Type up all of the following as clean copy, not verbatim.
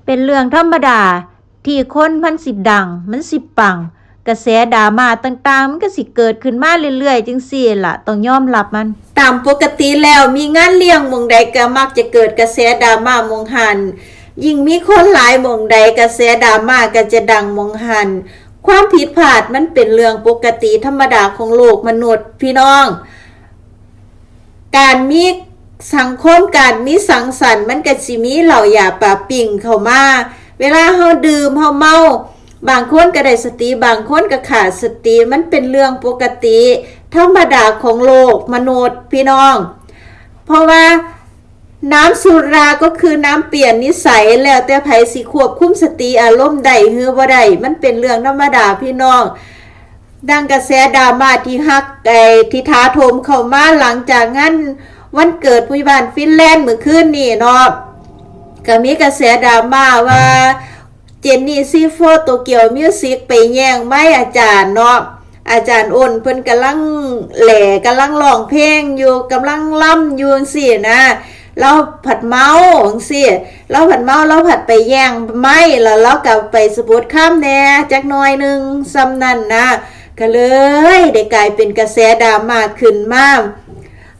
เป็นเรื่องธรรมดาที่คนมันสิดังมันสิปังกระแสดราม่าต่างๆมันก็สิเกิดขึ้นมาเรื่อยๆจังซี่ล่ะต้องยอมรับมันตามปกติแล้วมีงานเลี้ยงหม่องใดก็มักจะเกิดกระแสดราม่าหม่องหันยิ่งมีคนหลายหม่องใดกระแสดราม่าก็จะดังหม่องหันความผิดพลาดมันเป็นเรื่องปกติธรรมดาของโลกมนุษย์พี่น้องการมีสังคมการมีสังสรรค์มันก็สิมีเหล่ายาปะปิ่งเข้ามาเวลาเฮาดื่มเฮาเมาบางคนก็ได้สติบางคนก็ขาดสติมันเป็นเรื่องปกติธรรมดาของโลกมนุษย์พี่น้องเพราะว่าน้ำสุราก็คือน้ำเปลี่ยนนิสัยแล้วแต่ไผสิควบคุมสติอารมณ์ได้หรือบ่ได้มันเป็นเรื่องธรรมดาพี่น้องดังกระแสดราม่าที่ฮักที่ท้าโถมเข้ามาหลังจากงั้นวันเกิดผู้ใหญ่บ้านฟินแลนด์เมื่อคืนนี่เนาะก็มีกระแสดราม่าว่าเจนนี่ซีโฟโตเกียวมิวสิกไปแย่งไม้อาจารย์เนาะอาจารย์อ้นเพิ่นกำลังแหล่กำลังร้องเพลงอยู่กำลังล่ำอยู่จังซี่นะเราผัดเมาจังซี่เราผัดเมาเราผัดไปแย่งไม้แล้วเราก็ไปสะบัดข้ามแน่จักหน่อยนึงซ้ำนั่นนะก็เลยได้กลายเป็นกระแสดราม่าขึ้นมา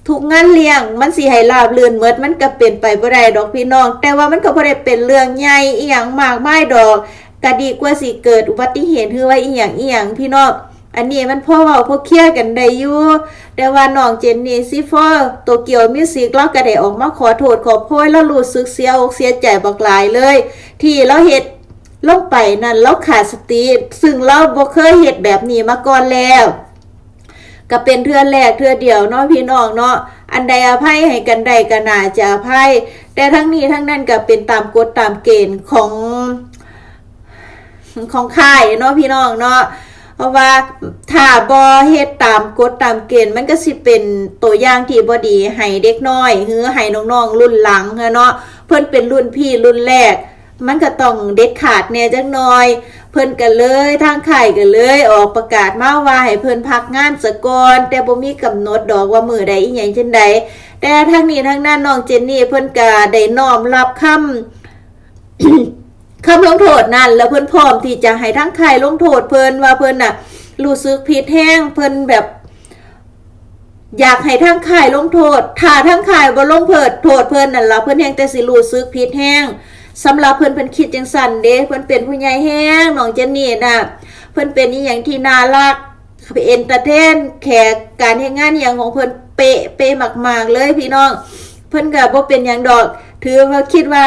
ทุกงานเลี้ยงมันสิให้ราบรื่นหมดมันก็เป็นไปบ่ได้ดอกพี่น้องแต่ว่ามันก็บ่ได้เป็นเรื่องใหญ่อีหยังมากมายดอกก็ดีกว่าสิเกิดอุบัติเหตุหรือว่าอีหยังพี่น้องอันนี้มันพอเว้าพอเคลียร์กันได้อยู่แต่ว่าน้องเจนนี่ซิฟอร์โตเกียวมิวสิกเราก็ได้ออกมาขอโทษขอโพยแล้วรู้สึกเสียอกเสียใจบักหลายเลยที่เราเฮ็ดลงไปนั่นเราขาดสติซึ่งเราบ่เคยเฮ็ดแบบนี้มาก่อนแล้วก็เป็นเทื่อแรกเทื่อเดียวเนาะพี่น้องเนาะอันใดอภัยให้กันได้ก็น่าจะอภัยแต่ทั้งนี้ทั้งนั้นก็เป็นตามกฎตามเกณฑ์ของค่ายเนาะพี่น้องเนาะเพราะว่าถ้าบ่เฮ็ดตามกฎตามเกณฑ์มันก็สิเป็นตัวอย่างที่บ่ดีให้เด็กน้อยหรือให้น้องๆรุ่นหลังเนาะเพิ่นเป็นรุ่นพี่รุ่นแรกมันก็ต้องเด็ดขาดแน่จักหน่อยเพิ่นก็เลยทางค่ายก็เลยออกประกาศมาว่าให้เพิ่นพักงานซะก่อนแต่บ่มีกำหนดดอกว่ามื้อใดอีหยังจังใดแต่ทั้งนี้ทั้งนั้นน้องเจนนี่เพิ่นก็ได้น้อมรับคำลงโทษนั่นแล้วเพิ่นพร้อมที่จะให้ทั้งค่ายลงโทษเพิ่นว่าเพิ่นน่ะรู้สึกผิดแฮงเพิ่นแบบอยากให้ทั้งค่ายลงโทษถ้าทั้งค่ายบ่ลงโทษเพิ่นนั่นล่ะเพิ่นแฮงแต่สิรู้สึกผิดแฮงสำหรับเพิ่นคิดจังซั่นเด้เพิ่นเป็นผู้ใหญ่แฮงน้องเจนนี่น่ะเพิ่นเป็นอีหยังที่น่ารักเอนเตอร์เทนแขกการเฮ็ดงานอีหยังของเพิ่นเป๊ะมากๆเลยพี่น้องเพิ่นก็บ่เป็นหยังดอกถือว่าคิดว่า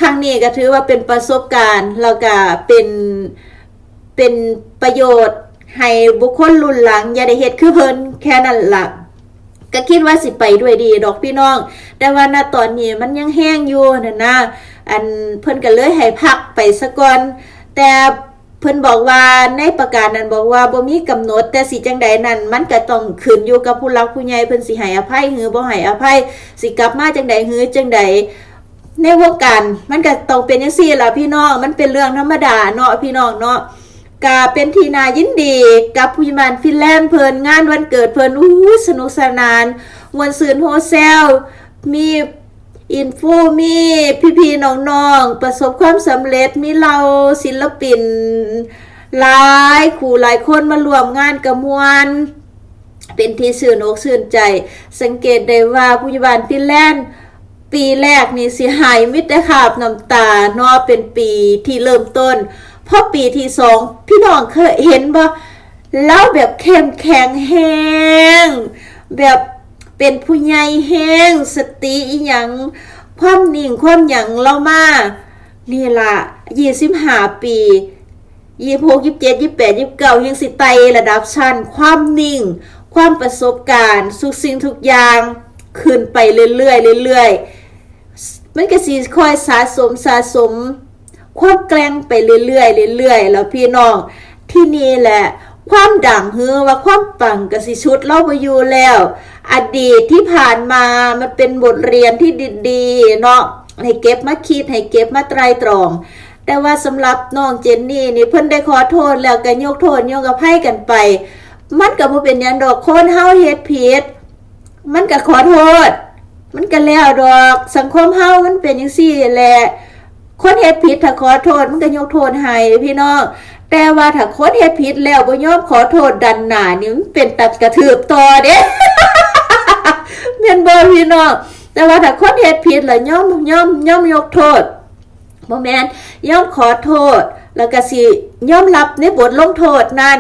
ครั้งนี้ก็ถือว่าเป็นประสบการณ์แล้วก็เป็นประโยชน์ให้บุคคลรุ่นหลังอย่าได้เฮ็ดคือเพิ่นแค่นั้นล่ะก็คิดว่าสิไปด้วยดีดอกพี่น้องแต่ว่าณตอนนี้มันยังแห้งอยู่นั่นนะอันเพิ่นก็เลยให้พักไปซะก่อนแต่เพิ่นบอกว่าในประกาศนั้นบอกว่าบ่มีกำหนดแต่สิจังใดนั้นมันก็ต้องขึ้นอยู่กับผู้หลักผู้ใหญ่เพิ่นสิให้อภัยหรือบ่ให้อภัยสิกลับมาจังใดหรือจังใดในวงการมันก็ต้องเป็นจังซี่ล่ะพี่น้องมันเป็นเรื่องธรรมดาเนาะพี่น้องเนาะก็เป็นที่น่ายินดีกับผู้ใหญ่บ้านฟินแลนด์เพิ่นงานวันเกิดเพิ่นสนุกสนานม่วนซื่นโฮเซลมีอินฟูมีพี่ๆน้องๆประสบความสำเร็จมีเราศิลปินหลายคู่หลายคนมาร่วมงานกับมวลเป็นที่ชื่นอกชื่นใจสังเกตได้ว่าผู้ใหญ่บ้านฟินแลนด์ปีแรกนี่สิหายมิตรภาพน้ำตาเนาะเป็นปีที่เริ่มต้นพอปีที่2พี่น้องเคยเห็นบ่แล้วแบบเข้มแข็งแฮงแบบเป็นผู้ใหญ่แฮงสติอีหยังความนิ่งความหยังเรามานี่ล่ะ25ปี26 27 28 29ยังสิไต่ระดับชั้นความนิ่งความประสบการณ์ทุกสิ่งทุกอย่างขึ้นไปเรื่อยๆมันก็สิค่อยสะสมความแกร่งไปเรื่อยๆแล้วพี่น้องที่นี่แหละความดังฮือว่าความปังก็สิชุดเล่าไปอยู่แล้วอดีตที่ผ่านมามันเป็นบทเรียนที่ดีๆเนาะให้เก็บมาคิดให้เก็บมาไตร่ตรองแต่ว่าสำหรับน้องเจนนี่นี่เพิ่นได้ขอโทษแล้วก็ยกโทษยกอภัยกันไปมันก็บ่เป็นหยังดอกคนเฮาเฮ็ดผิดมันก็ขอโทษมันก็แล้วดอกสังคมเฮามันเป็นจังซี่แหละ คนเฮ็ดผิดถ้าขอโทษมันก็ยกโทษให้พี่น้องแต่ว่าถ้าคนเฮ็ดผิดแล้วบ่ยอมขอโทษดันหน้านี่มันเป็นตัดกระทืบต่อเด้ แม่นบ่พี่น้องแต่ว่าถ้าคนเฮ็ดผิดแล้วยอมยกโทษบ่แม่นยอมขอโทษแล้วก็สิยอมรับในบทลงโทษนั้น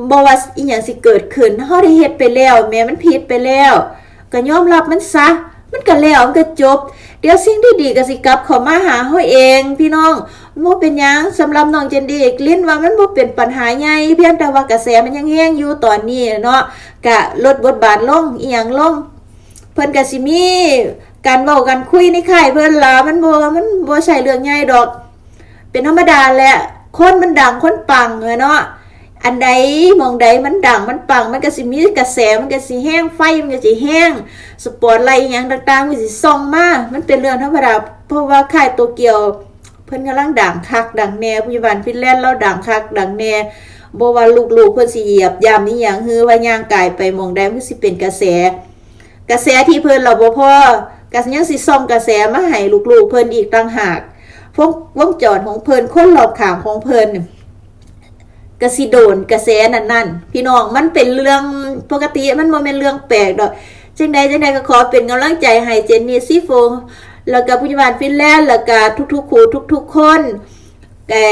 บ่ว่าอีหยังสิเกิดขึ้นเฮาได้เฮ็ดไปแล้วแม้มันผิดไปแล้วก็ยอมรับมันซะมันก็แล้วมันก็จบเดี๋ยวสิ่งที่ดีก็สิกลับเข้ามาหาเฮาเองพี่น้องบ่เป็นหยังสำหรับน้องเจนดีลิ้นว่ามันบ่เป็นปัญหาใหญ่เพียงแต่ว่ากระแสมันยังแรงอยู่ตอนนี้เนาะก็ลดบทบาทลงอีหยังลงเพิ่นก็สิมีการเว้ากันคุยในค่ายเพิ่นล่ะมันบ่ใช่เรื่องใหญ่ดอกเป็นธรรมดาแหละคนมันดังคนปังเนาะอันใดมองใดมันดังมันปังมันก็สิมีกระแสมันก็สิแห้งไฟมันก็สิแห้งสปอตไลท์หยังต่างๆมันสิส่องมามันเป็นเรื่องธรรมดาเพราะว่าค่ายโตเกียวเพิ่นกำลังดังคักดังแน่ผู้ใหญ่บ้านฟินแลนด์เราดังคักดังแน่บ่ว่าลูกๆเพิ่นสิเหยียบย่ำอีหยังฮือว่าย่างกายไปมองใดมันสิเป็นกระแสที่เพิ่นเราบ่พอก็ยังสิส่องกระแสมาให้ลูกๆเพิ่นอีกต่างหากวงจรของเพิ่นคนรอบข้างของเพิ่นกสิโดนกระแสนั่นพี่น้องมันเป็นเรื่องปกติมันบ่แม่นเรื่องแปลกดอกจังใดก็ขอเป็นกำลังใจให้เจนนี่ซีโฟแล้วก็ผู้ใหญ่บ้านฟินแลนด์แล้วก็ทุกๆคู่ทุกๆคนไอ้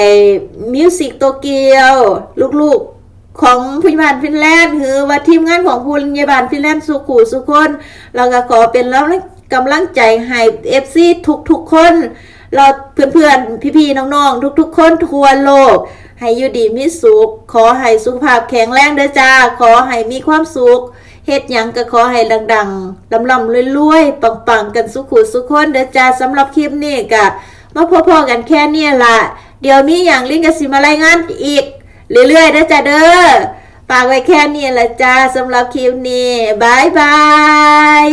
มิวสิกโตเกียวลูกๆของผู้ใหญ่บ้านฟินแลนด์คือว่าทีมงานของผู้ใหญ่บ้านฟินแลนด์สุขุสุคนแล้วก็ขอเป็นกำลังใจให้ FC ทุกๆคนเราเพื่อนๆพี่ๆน้องๆทุกๆคนทั่วโลกให้อยู่ดีมีสุขขอให้สุขภาพแข็งแรงเด้อจ้าขอให้มีความสุขเฮ็ดหยังก็ขอให้ดังๆลำๆรวยๆปังๆกันสุขุสุขคนเด้อจ้าสำหรับคลิปนี้ก็มาพอๆกันแค่นี้ล่ะเดี๋ยวมีหยังลิงก็สิมารายงานอีกเรื่อยๆเด้อจ้าเด้อฝากไว้แค่นี้ล่ะจ้าสำหรับคลิปนี้บ๊ายบาย